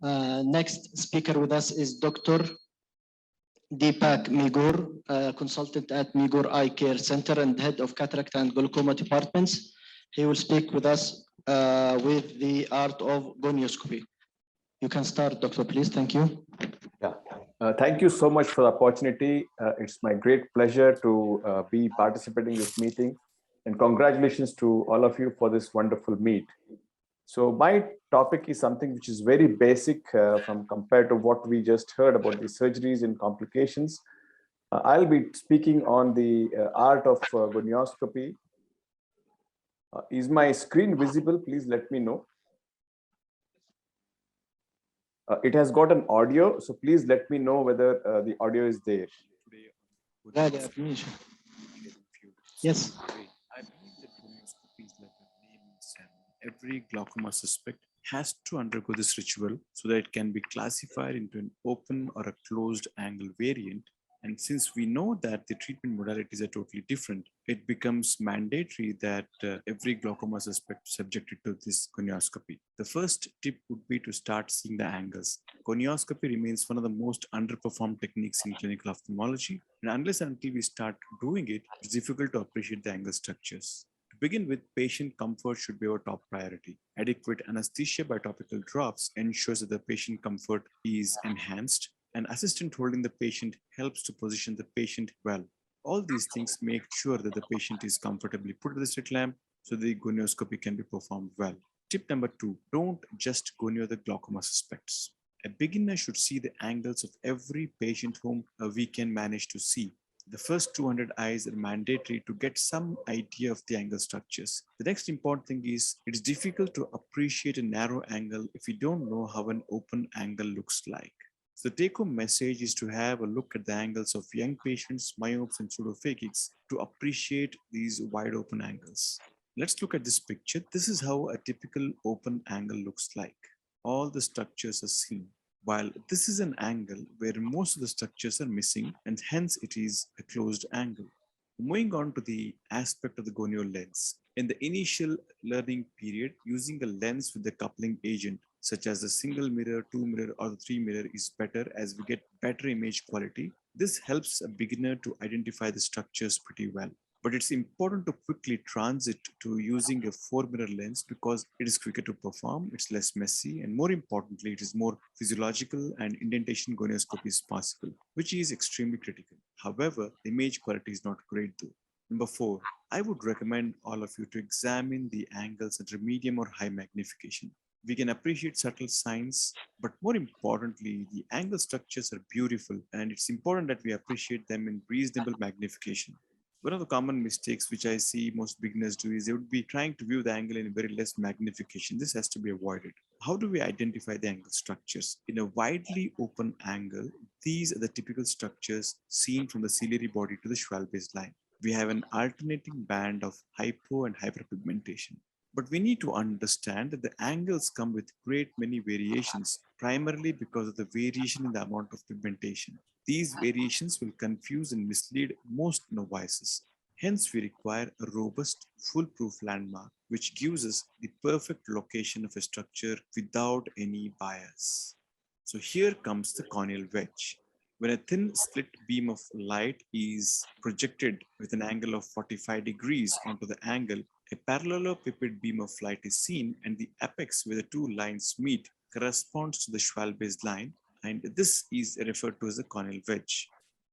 Next speaker with us is Dr. Deepak Megur, consultant at Megur Eye Care Center and head of cataract and glaucoma departments. He will speak with us with the art of gonioscopy. You can start, doctor, please. Thank you. Yeah, thank you so much for the opportunity. It's my great pleasure to be participating in this meeting, and congratulations to all of you for this wonderful meet. So my topic is something which is very basic from compared to what we just heard about the surgeries and complications. I'll be speaking on the art of gonioscopy. Is my screen visible? Please let me know. It has got an audio, so please let me know whether the audio is there. Yes. I believe that gonioscopy is like a naming ceremony. Every glaucoma suspect has to undergo this ritual so that it can be classified into an open or a closed angle variant. And since we know that the treatment modalities are totally different, it becomes mandatory that every glaucoma suspect subjected to this gonioscopy. The first tip would be to start seeing the angles. Gonioscopy remains one of the most underperformed techniques in clinical ophthalmology, and unless and until we start doing it, it's difficult to appreciate the angle structures. To begin with, patient comfort should be our top priority. Adequate anesthesia by topical drops ensures that the patient comfort is enhanced. An assistant holding the patient helps to position the patient well. All these things make sure that the patient is comfortably put to the slit lamp so the gonioscopy can be performed well. Tip number 2, don't just gonio the glaucoma suspects. A beginner should see the angles of every patient whom we can manage to see. The first 200 eyes are mandatory to get some idea of the angle structures. The next important thing is it's difficult to appreciate a narrow angle if you don't know how an open angle looks like. So the take-home message is to have a look at the angles of young patients, myopes, and pseudophakics to appreciate these wide open angles. Let's look at this picture. This is how a typical open angle looks like. All the structures are seen, while this is an angle where most of the structures are missing, and hence it is a closed angle. Moving on to the aspect of the gonio lens. In the initial learning period, using a lens with the coupling agent, such as the single mirror, 2 mirror, or the 3 mirror is better as we get better image quality. This helps a beginner to identify the structures pretty well. But it's important to quickly transit to using a 4 mirror lens because it is quicker to perform, it's less messy, and more importantly, it is more physiological and indentation gonioscopy is possible, which is extremely critical. However, the image quality is not great though. Number 4, I would recommend all of you to examine the angles under medium or high magnification. We can appreciate subtle signs, but more importantly, the angle structures are beautiful and it's important that we appreciate them in reasonable magnification. One of the common mistakes which I see most beginners do is they would be trying to view the angle in very less magnification. This has to be avoided. How do we identify the angle structures? In a widely open angle, these are the typical structures seen from the ciliary body to the Schwalbe's line. We have an alternating band of hypo and hyperpigmentation. But we need to understand that the angles come with great many variations, primarily because of the variation in the amount of pigmentation. These variations will confuse and mislead most novices. Hence, we require a robust, foolproof landmark, which gives us the perfect location of a structure without any bias. So here comes the corneal wedge. When a thin slit beam of light is projected with an angle of 45 degrees onto the angle, a parallelepiped beam of light is seen and the apex where the two lines meet corresponds to the Schwalbe's line, and this is referred to as the corneal wedge.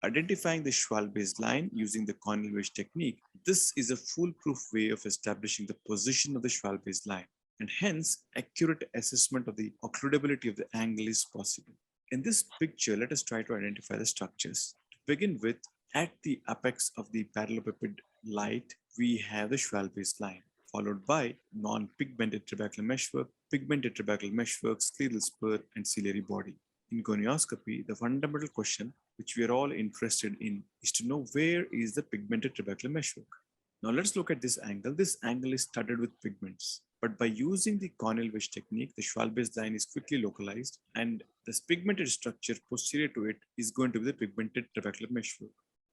Identifying the Schwalbe's line using the corneal wedge technique, this is a foolproof way of establishing the position of the Schwalbe's line, and hence accurate assessment of the occludability of the angle is possible. In this picture, let us try to identify the structures. To begin with, at the apex of the parallelepiped light, we have the Schwalbe's line, followed by non-pigmented trabecular meshwork, pigmented trabecular meshwork, scleral spur, and ciliary body. In gonioscopy, the fundamental question which we are all interested in is to know where is the pigmented trabecular meshwork. Now let's look at this angle. This angle is studded with pigments. But by using the corneal wedge technique, the Schwalbe's line is quickly localized and this pigmented structure posterior to it is going to be the pigmented trabecular meshwork.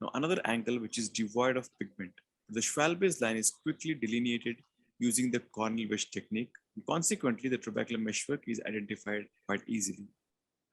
Now another angle which is devoid of pigment. The Schwalbe's line is quickly delineated using the corneal wedge technique. Consequently, the trabecular meshwork is identified quite easily.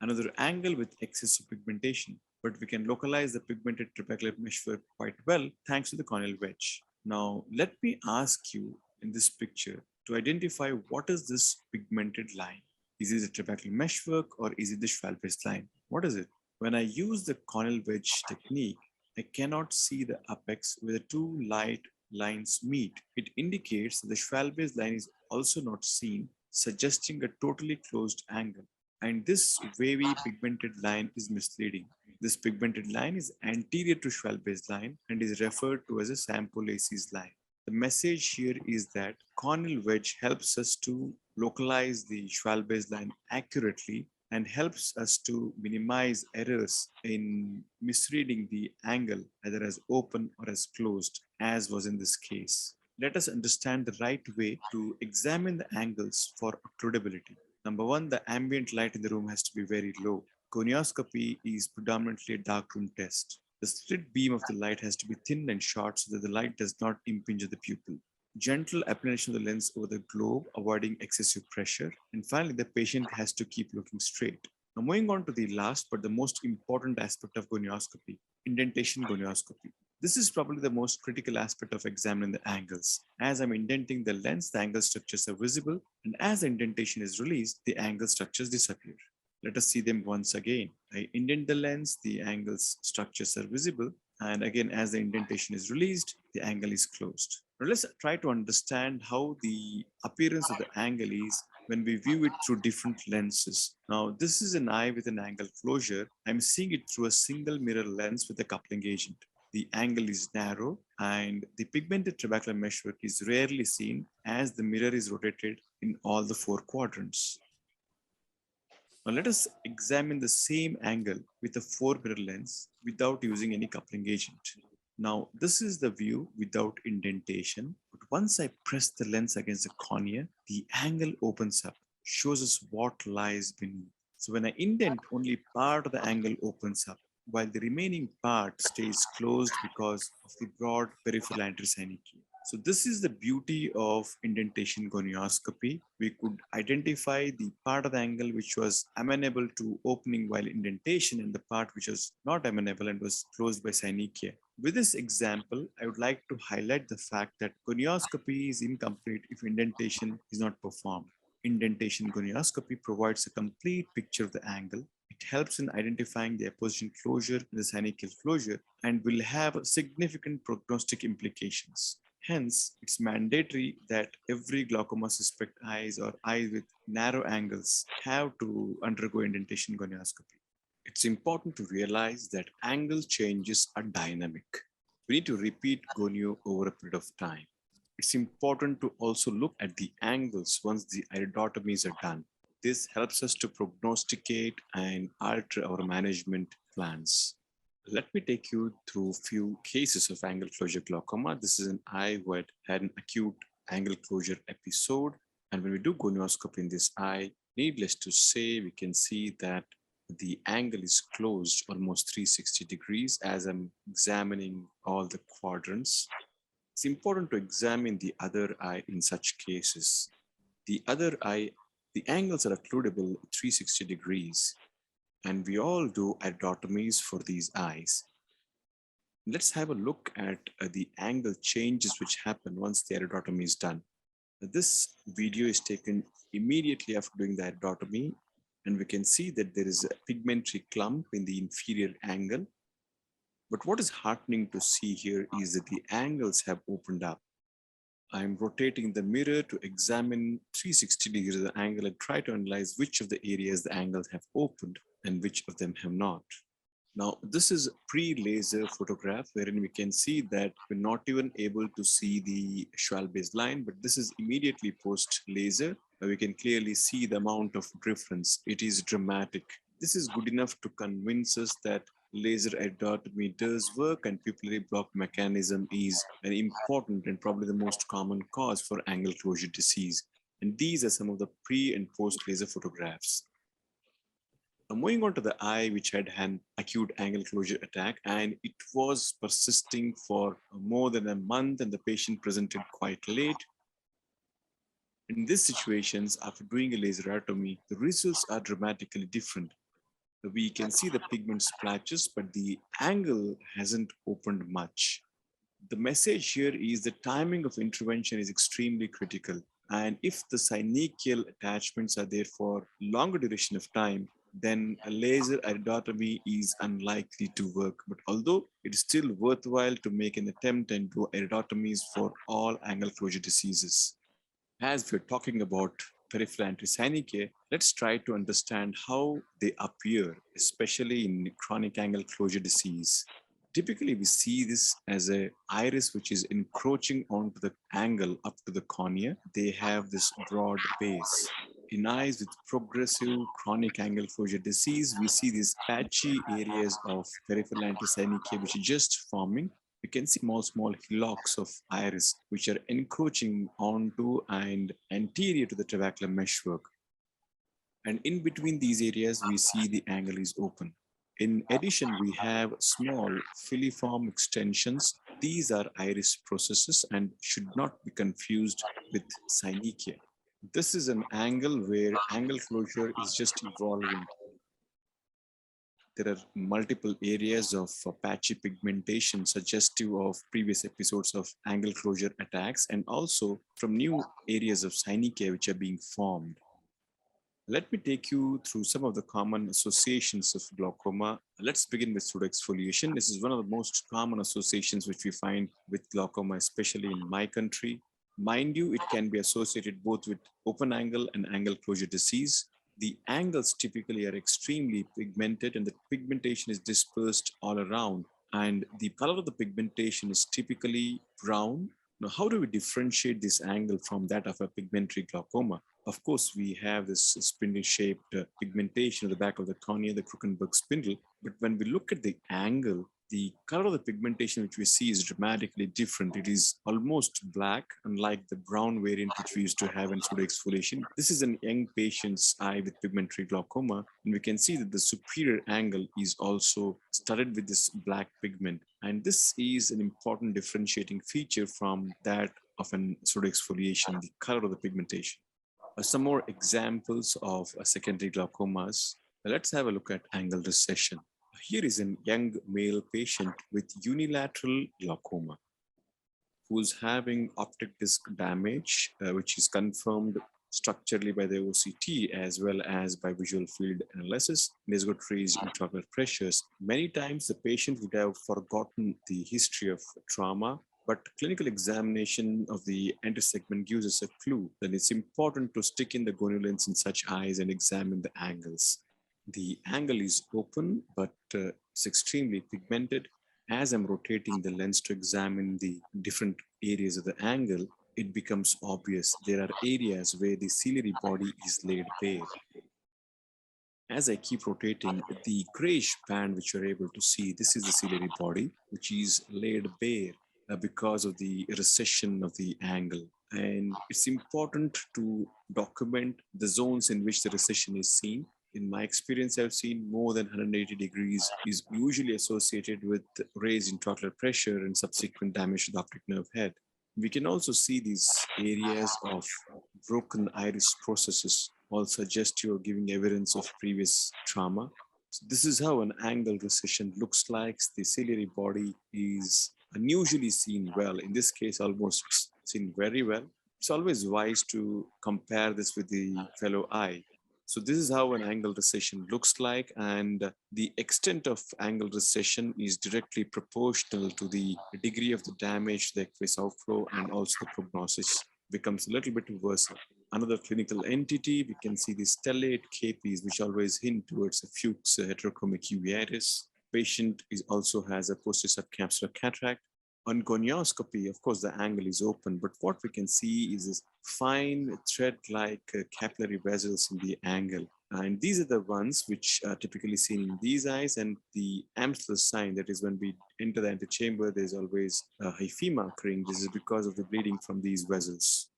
Another angle with excessive pigmentation, but we can localize the pigmented trabecular meshwork quite well thanks to the corneal wedge. Now, let me ask you in this picture to identify what is this pigmented line. Is it the trabecular meshwork or is it the Schwalbe line? What is it? When I use the corneal wedge technique, I cannot see the apex where the two light lines meet. It indicates that the Schwalbe line is also not seen, suggesting a totally closed angle. And this wavy pigmented line is misleading. This pigmented line is anterior to Schwalbe's line and is referred to as a Sampo-Lacey's line. The message here is that corneal wedge helps us to localize the Schwalbe's line accurately and helps us to minimize errors in misreading the angle either as open or as closed, as was in this case. Let us understand the right way to examine the angles for occludability. Number one, the ambient light in the room has to be very low. Gonioscopy is predominantly a darkroom test. The slit beam of the light has to be thin and short so that the light does not impinge the pupil. Gentle application of the lens over the globe, avoiding excessive pressure. And finally, the patient has to keep looking straight. Now, moving on to the last but the most important aspect of gonioscopy, indentation gonioscopy. This is probably the most critical aspect of examining the angles. As I'm indenting the lens, the angle structures are visible, and as the indentation is released, the angle structures disappear. Let us see them once again. I indent the lens, the angles structures are visible, and again, as the indentation is released, the angle is closed. Now let's try to understand how the appearance of the angle is when we view it through different lenses. Now, this is an eye with an angle closure. I'm seeing it through a single mirror lens with a coupling agent. The angle is narrow and the pigmented trabecular meshwork is rarely seen as the mirror is rotated in all the four quadrants. Now let us examine the same angle with a 4-mirror lens without using any coupling agent. Now this is the view without indentation, but once I press the lens against the cornea, the angle opens up, shows us what lies beneath. So when I indent, only part of the angle opens up, while the remaining part stays closed because of the broad peripheral anterior synechiae. So this is the beauty of indentation gonioscopy. We could identify the part of the angle which was amenable to opening while indentation and the part which was not amenable and was closed by synechiae. With this example, I would like to highlight the fact that gonioscopy is incomplete if indentation is not performed. Indentation gonioscopy provides a complete picture of the angle. It helps in identifying the apposition closure and the synechial closure and will have significant prognostic implications. Hence, it's mandatory that every glaucoma suspect eyes or eyes with narrow angles have to undergo indentation gonioscopy. It's important to realize that angle changes are dynamic. We need to repeat gonio over a period of time. It's important to also look at the angles once the iridotomies are done. This helps us to prognosticate and alter our management plans. Let me take you through a few cases of angle closure glaucoma. This is an eye who had an acute angle closure episode. And when we do gonioscopy in this eye, needless to say, we can see that the angle is closed almost 360 degrees as I'm examining all the quadrants. It's important to examine the other eye in such cases. The other eye, the angles are occludable 360 degrees. And we all do iridotomies for these eyes. Let's have a look at the angle changes which happen once the iridotomy is done. This video is taken immediately after doing the iridotomy, and we can see that there is a pigmentary clump in the inferior angle. But what is heartening to see here is that the angles have opened up. I'm rotating the mirror to examine 360 degrees of the angle and try to analyze which of the areas the angles have opened and which of them have not. Now, this is a pre-laser photograph wherein we can see that we're not even able to see the Schwalbe's line, but this is immediately post-laser. We can clearly see the amount of difference. It is dramatic. This is good enough to convince us that laser iridotomy does work and pupillary block mechanism is an important and probably the most common cause for angle closure disease. And these are some of the pre and post laser photographs. Now moving on to the eye which had an acute angle closure attack and it was persisting for more than a month and the patient presented quite late. In these situations, after doing a laserotomy, the results are dramatically different. We can see the pigment splatches, but the angle hasn't opened much. The message here is the timing of intervention is extremely critical. And if the synechial attachments are there for longer duration of time, then a laser iridotomy is unlikely to work. But although it is still worthwhile to make an attempt and do iridotomies for all angle closure diseases. As we're talking about peripheral antisynechiae, let's try to understand how they appear, especially in chronic angle closure disease. Typically, we see this as a iris which is encroaching onto the angle up to the cornea. They have this broad base. In eyes with progressive chronic angle closure disease, we see these patchy areas of peripheral antisynechiae which are just forming. We can see small hillocks of iris which are encroaching onto and anterior to the trabecular meshwork. And in between these areas, we see the angle is open. In addition, we have small filiform extensions. These are iris processes and should not be confused with synechiae. This is an angle where angle closure is just evolving. There are multiple areas of patchy pigmentation suggestive of previous episodes of angle closure attacks and also from new areas of synechiae which are being formed. Let me take you through some of the common associations of glaucoma. Let's begin with pseudoexfoliation. This is one of the most common associations which we find with glaucoma, especially in my country. Mind you, it can be associated both with open angle and angle closure disease. The angles typically are extremely pigmented and the pigmentation is dispersed all around. And the color of the pigmentation is typically brown. Now, how do we differentiate this angle from that of a pigmentary glaucoma? Of course, we have this spindle-shaped pigmentation at the back of the cornea, the Krukenberg spindle. But when we look at the angle, the color of the pigmentation which we see is dramatically different. It is almost black, unlike the brown variant which we used to have in pseudoexfoliation. This is an young patient's eye with pigmentary glaucoma, and we can see that the superior angle is also studded with this black pigment. And this is an important differentiating feature from that of an pseudoexfoliation, the color of the pigmentation. Some more examples of secondary glaucomas. Let's have a look at angle recession. Here is a young male patient with unilateral glaucoma who's having optic disc damage, which is confirmed structurally by the OCT as well as by visual field analysis. He's got raised intraocular pressures. Many times the patient would have forgotten the history of trauma, but clinical examination of the antersegment gives us a clue that it's important to stick in the gonio lens in such eyes and examine the angles. The angle is open, but it's extremely pigmented. As I'm rotating the lens to examine the different areas of the angle, it becomes obvious there are areas where the ciliary body is laid bare. As I keep rotating, the grayish band which you're able to see, this is the ciliary body, which is laid bare because of the recession of the angle. And it's important to document the zones in which the recession is seen. In my experience, I've seen more than 180 degrees is usually associated with raised intraocular pressure and subsequent damage to the optic nerve head. We can also see these areas of broken iris processes, all suggestive of giving evidence of previous trauma. So this is how an angle recession looks like. The ciliary body is unusually seen well. In this case, almost seen very well. It's always wise to compare this with the fellow eye. So this is how an angle recession looks like, and the extent of angle recession is directly proportional to the degree of the damage to the aqueous outflow, and also the prognosis becomes a little bit worse. Another clinical entity, we can see the stellate capes, which always hint towards a Fuchs heterochromic uveitis. Patient also has a posterior subcapsular cataract. On gonioscopy, of course, the angle is open, but what we can see is this fine thread-like capillary vessels in the angle. And these are the ones which are typically seen in these eyes, and the Amsler sign, that is when we enter the antechamber, there's always a hyphema occurring. This is because of the bleeding from these vessels.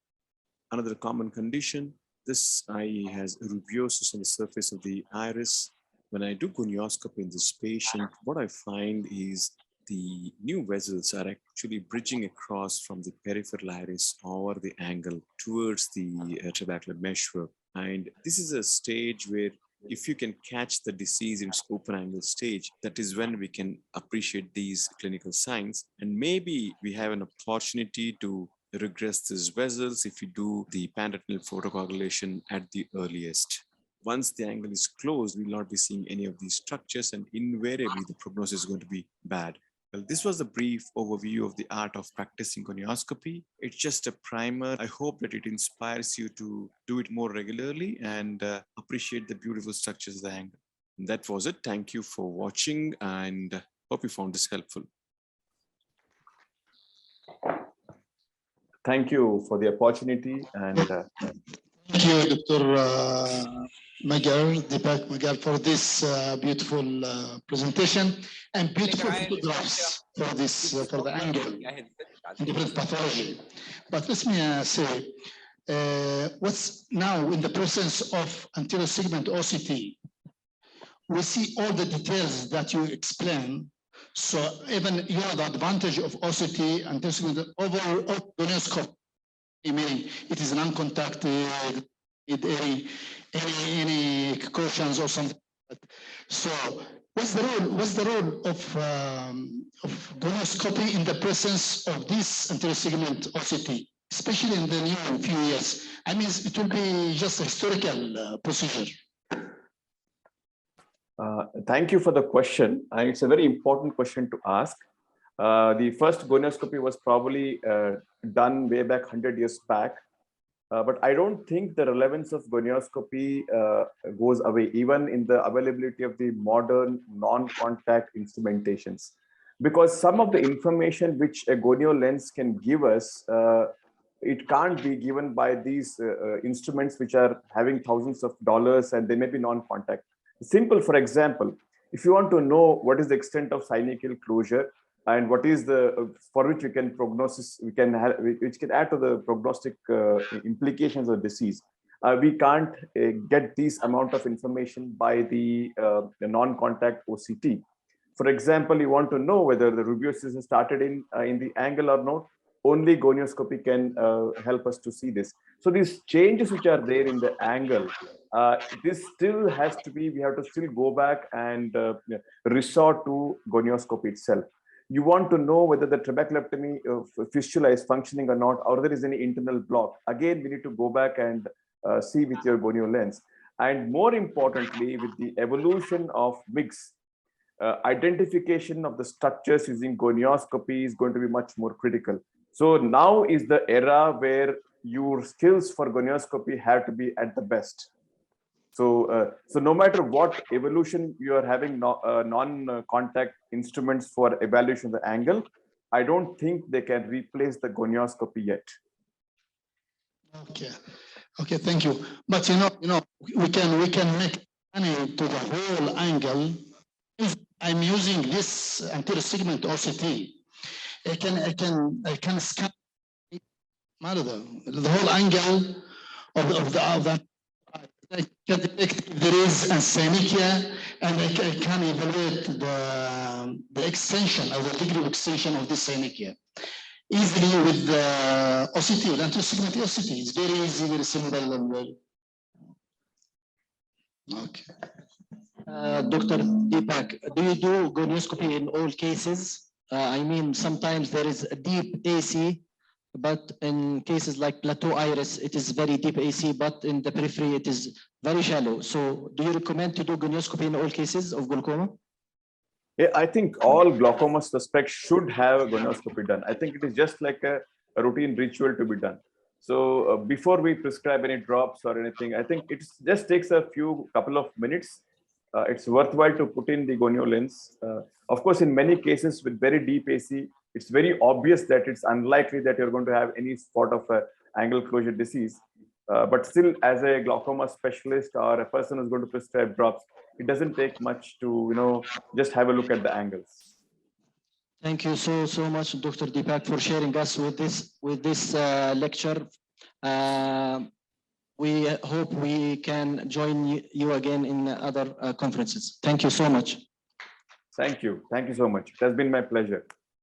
Another common condition, this eye has rubeosis on the surface of the iris. When I do gonioscopy in this patient, what I find is the new vessels are actually bridging across from the peripheral iris or the angle towards the trabecular meshwork. And this is a stage where if you can catch the disease in its open angle stage, that is when we can appreciate these clinical signs. And maybe we have an opportunity to regress these vessels if we do the panretinal photocoagulation at the earliest. Once the angle is closed, we will not be seeing any of these structures, and invariably the prognosis is going to be bad. Well, this was a brief overview of the art of practicing gonioscopy. It's just a primer. I hope that it inspires you to do it more regularly and appreciate the beautiful structures of the angle. And that was it. Thank you for watching, and hope you found this helpful. Thank you for the opportunity. And thank you, Dr. Megur, Deepak Megur, for this beautiful presentation and beautiful photographs for this for the angle and different pathology. But let me say, what's now in the presence of anterior segment OCT, we see all the details that you explain. So even the advantage of OCT anterior segment over gonioscopy, meaning it is non-contacted, any cautions or something. So what's the role of gonioscopy in the presence of this anterior segment OCT, especially in the new few years? I mean, it will be just a historical procedure. Thank you for the question. It's a very important question to ask. The first gonioscopy was probably done way back 100 years back. But I don't think the relevance of gonioscopy goes away, even in the availability of the modern non-contact instrumentations. Because some of the information which a gonio lens can give us, it can't be given by these instruments which are having thousands of dollars and they may be non-contact. Simple, for example, if you want to know what is the extent of synechial closure, and what is the for which we can prognosis, we can have, which can add to the prognostic implications of disease. We can't get this amount of information by the non-contact OCT. For example, you want to know whether the rubeosis has started in the angle or not. Only gonioscopy can help us to see this. So these changes which are there in the angle, this still has to be. We have to still go back and resort to gonioscopy itself. You want to know whether the trabeculectomy fistula is functioning or not, or there is any internal block. Again, we need to go back and see with your gonio lens. And more importantly, with the evolution of MIGS, identification of the structures using gonioscopy is going to be much more critical. So now is the era where your skills for gonioscopy have to be at the best. So, so no matter what evolution you are having non-contact instruments for evaluation of the angle, I don't think they can replace the gonioscopy yet. Okay, okay, thank you. But you know, we can make money to the whole angle. If I'm using this anterior segment OCT, I can scan the whole angle of that. I can detect if there is a synechiae, and I can evaluate the extension or the degree of extension of this synechiae easily with the OCT, with anterior segment OCT. It's very easy, very simple, and very okay. Dr. Deepak, do you do gonioscopy in all cases? I mean, sometimes there is a deep AC, but in cases like plateau iris, it is very deep AC, but in the periphery, it is very shallow. So do you recommend to do gonioscopy in all cases of glaucoma? Yeah, I think all glaucoma suspects should have a gonioscopy done. I think it is just like a routine ritual to be done. So before we prescribe any drops or anything, I think it just takes a couple of minutes. It's worthwhile to put in the gonio lens. Of course, in many cases with very deep AC, it's very obvious that it's unlikely that you're going to have any sort of angle closure disease. But still, as a glaucoma specialist or a person who's going to prescribe drops, it doesn't take much to just have a look at the angles. Thank you so much, Dr. Deepak, for sharing us with this lecture. We hope we can join you again in other conferences. Thank you so much. Thank you. Thank you so much. It has been my pleasure.